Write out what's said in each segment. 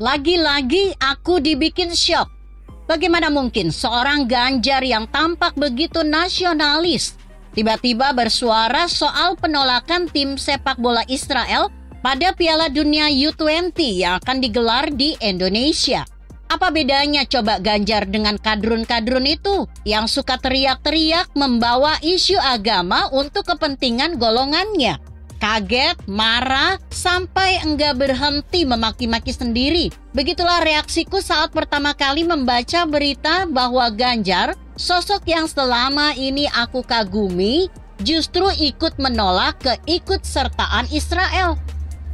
Lagi-lagi aku dibikin syok. Bagaimana mungkin seorang Ganjar yang tampak begitu nasionalis tiba-tiba bersuara soal penolakan tim sepak bola Israel pada Piala Dunia U20 yang akan digelar di Indonesia? Apa bedanya coba Ganjar dengan kadrun-kadrun itu yang suka teriak-teriak membawa isu agama untuk kepentingan golongannya? Kaget, marah, sampai enggak berhenti memaki-maki sendiri. Begitulah reaksiku saat pertama kali membaca berita bahwa Ganjar, sosok yang selama ini aku kagumi, justru ikut menolak keikutsertaan Israel.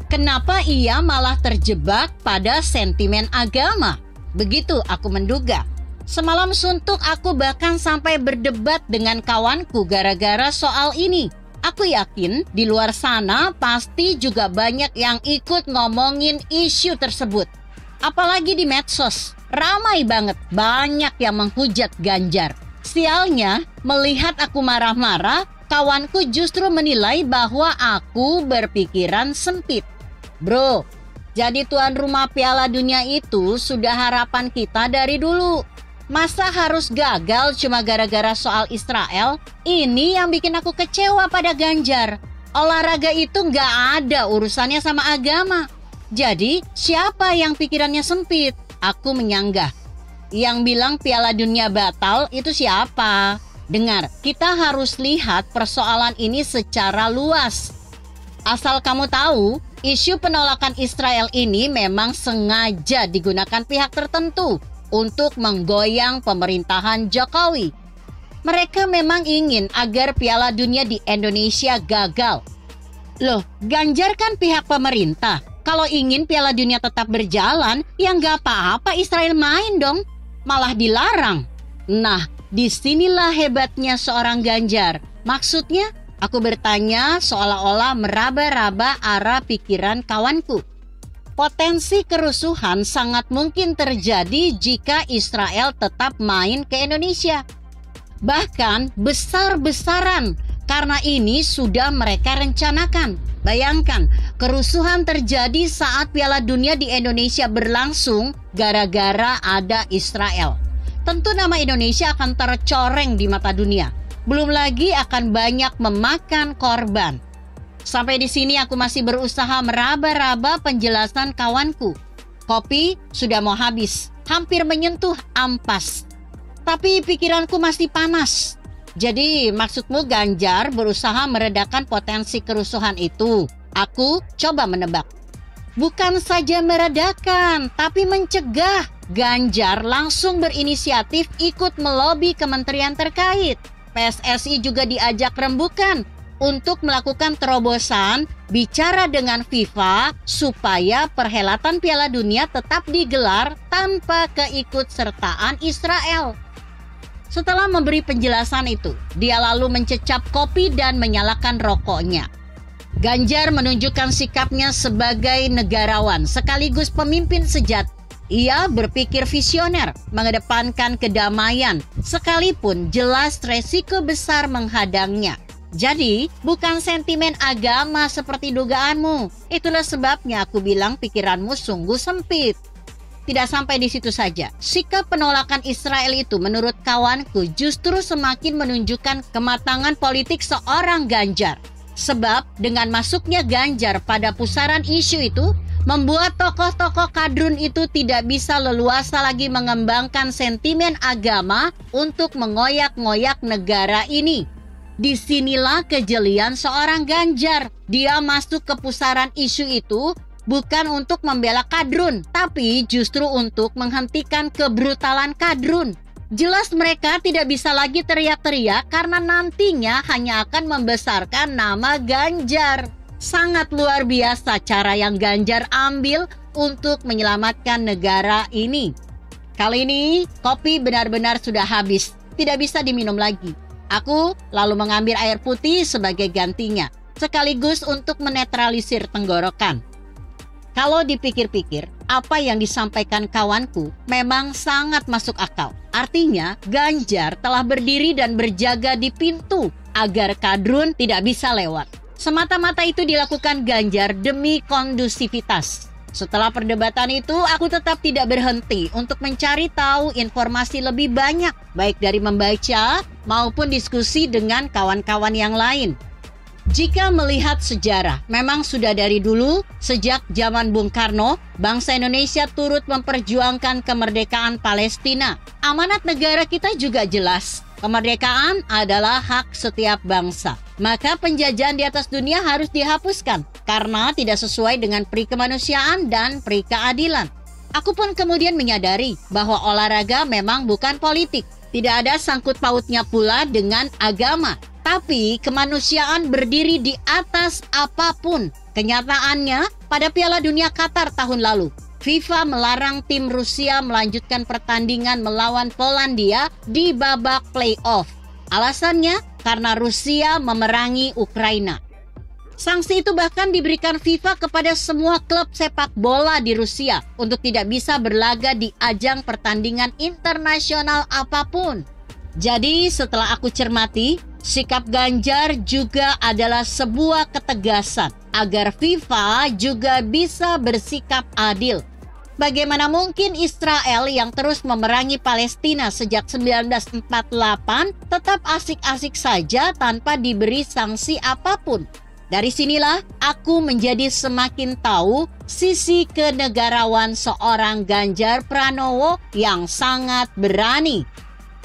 Kenapa ia malah terjebak pada sentimen agama? Begitu aku menduga. Semalam suntuk aku bahkan sampai berdebat dengan kawanku gara-gara soal ini. Aku yakin di luar sana pasti juga banyak yang ikut ngomongin isu tersebut. Apalagi di medsos, ramai banget, banyak yang menghujat Ganjar. Sialnya, melihat aku marah-marah, kawanku justru menilai bahwa aku berpikiran sempit. Bro, jadi tuan rumah Piala Dunia itu sudah harapan kita dari dulu. Masa harus gagal cuma gara-gara soal Israel? Ini yang bikin aku kecewa pada Ganjar. Olahraga itu nggak ada urusannya sama agama. Jadi siapa yang pikirannya sempit? Aku menyanggah. Yang bilang Piala Dunia batal itu siapa? Dengar, kita harus lihat persoalan ini secara luas. Asal kamu tahu, isu penolakan Israel ini memang sengaja digunakan pihak tertentu untuk menggoyang pemerintahan Jokowi. Mereka memang ingin agar Piala Dunia di Indonesia gagal. Loh, Ganjar kan pihak pemerintah. Kalau ingin Piala Dunia tetap berjalan, ya nggak apa-apa Israel main dong. Malah dilarang. Nah, disinilah hebatnya seorang Ganjar. Maksudnya, aku bertanya seolah-olah meraba-raba arah pikiran kawanku. Potensi kerusuhan sangat mungkin terjadi jika Israel tetap main ke Indonesia. Bahkan besar-besaran, karena ini sudah mereka rencanakan. Bayangkan, kerusuhan terjadi saat Piala Dunia di Indonesia berlangsung gara-gara ada Israel. Tentu nama Indonesia akan tercoreng di mata dunia. Belum lagi akan banyak memakan korban. Sampai di sini aku masih berusaha meraba-raba penjelasan kawanku. Kopi sudah mau habis, hampir menyentuh ampas. Tapi pikiranku masih panas. Jadi maksudmu Ganjar berusaha meredakan potensi kerusuhan itu? Aku coba menebak. Bukan saja meredakan, tapi mencegah. Ganjar langsung berinisiatif ikut melobi kementerian terkait. PSSI juga diajak rembukan untuk melakukan terobosan bicara dengan FIFA supaya perhelatan Piala Dunia tetap digelar tanpa keikutsertaan Israel. Setelah memberi penjelasan itu, dia lalu mencecap kopi dan menyalakan rokoknya. Ganjar menunjukkan sikapnya sebagai negarawan sekaligus pemimpin sejati. Ia berpikir visioner, mengedepankan kedamaian, sekalipun jelas resiko besar menghadangnya. Jadi, bukan sentimen agama seperti dugaanmu. Itulah sebabnya aku bilang pikiranmu sungguh sempit. Tidak sampai di situ saja. Sikap penolakan Israel itu menurut kawanku justru semakin menunjukkan kematangan politik seorang Ganjar. Sebab dengan masuknya Ganjar pada pusaran isu itu, membuat tokoh-tokoh kadrun itu tidak bisa leluasa lagi mengembangkan sentimen agama untuk mengoyak-ngoyak negara ini. Disinilah kejelian seorang Ganjar. Dia masuk ke pusaran isu itu bukan untuk membela kadrun, tapi justru untuk menghentikan kebrutalan kadrun. Jelas mereka tidak bisa lagi teriak-teriak karena nantinya hanya akan membesarkan nama Ganjar. Sangat luar biasa cara yang Ganjar ambil untuk menyelamatkan negara ini. Kali ini kopi benar-benar sudah habis, tidak bisa diminum lagi. Aku lalu mengambil air putih sebagai gantinya, sekaligus untuk menetralisir tenggorokan. Kalau dipikir-pikir, apa yang disampaikan kawanku memang sangat masuk akal. Artinya, Ganjar telah berdiri dan berjaga di pintu agar kadrun tidak bisa lewat. Semata-mata itu dilakukan Ganjar demi kondusivitas. Setelah perdebatan itu, aku tetap tidak berhenti untuk mencari tahu informasi lebih banyak, baik dari membaca maupun diskusi dengan kawan-kawan yang lain. Jika melihat sejarah, memang sudah dari dulu, sejak zaman Bung Karno, bangsa Indonesia turut memperjuangkan kemerdekaan Palestina. Amanat negara kita juga jelas, kemerdekaan adalah hak setiap bangsa. Maka penjajahan di atas dunia harus dihapuskan, karena tidak sesuai dengan peri kemanusiaan dan peri keadilan. Aku pun kemudian menyadari bahwa olahraga memang bukan politik. Tidak ada sangkut pautnya pula dengan agama. Tapi kemanusiaan berdiri di atas apapun. Kenyataannya, pada Piala Dunia Qatar tahun lalu, FIFA melarang tim Rusia melanjutkan pertandingan melawan Polandia di babak play-off. Alasannya, karena Rusia memerangi Ukraina. Sanksi itu bahkan diberikan FIFA kepada semua klub sepak bola di Rusia untuk tidak bisa berlaga di ajang pertandingan internasional apapun. Jadi setelah aku cermati, sikap Ganjar juga adalah sebuah ketegasan agar FIFA juga bisa bersikap adil. Bagaimana mungkin Israel yang terus memerangi Palestina sejak 1948 tetap asik-asik saja tanpa diberi sanksi apapun? Dari sinilah aku menjadi semakin tahu sisi kenegarawan seorang Ganjar Pranowo yang sangat berani.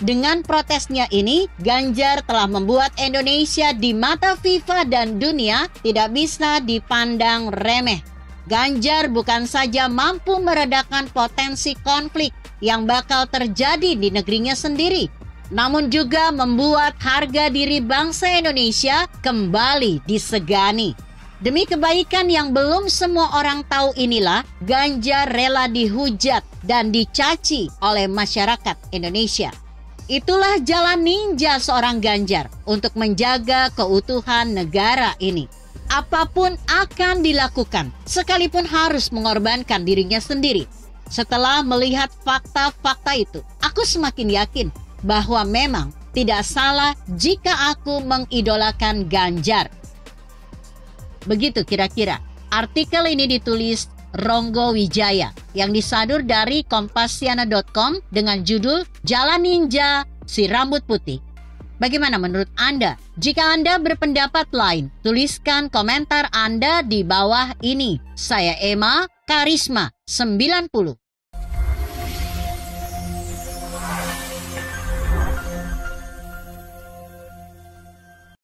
Dengan protesnya ini, Ganjar telah membuat Indonesia di mata FIFA dan dunia tidak bisa dipandang remeh. Ganjar bukan saja mampu meredakan potensi konflik yang bakal terjadi di negerinya sendiri, namun juga membuat harga diri bangsa Indonesia kembali disegani. Demi kebaikan yang belum semua orang tahu inilah, Ganjar rela dihujat dan dicaci oleh masyarakat Indonesia. Itulah jalan ninja seorang Ganjar untuk menjaga keutuhan negara ini. Apapun akan dilakukan, sekalipun harus mengorbankan dirinya sendiri. Setelah melihat fakta-fakta itu, aku semakin yakin bahwa memang tidak salah jika aku mengidolakan Ganjar. Begitu kira-kira. Artikel ini ditulis Ronggo Wijaya yang disadur dari Kompasiana.com dengan judul Jalan Ninja Si Rambut Putih. Bagaimana menurut Anda? Jika Anda berpendapat lain, tuliskan komentar Anda di bawah ini. Saya Emma, Karisma 90.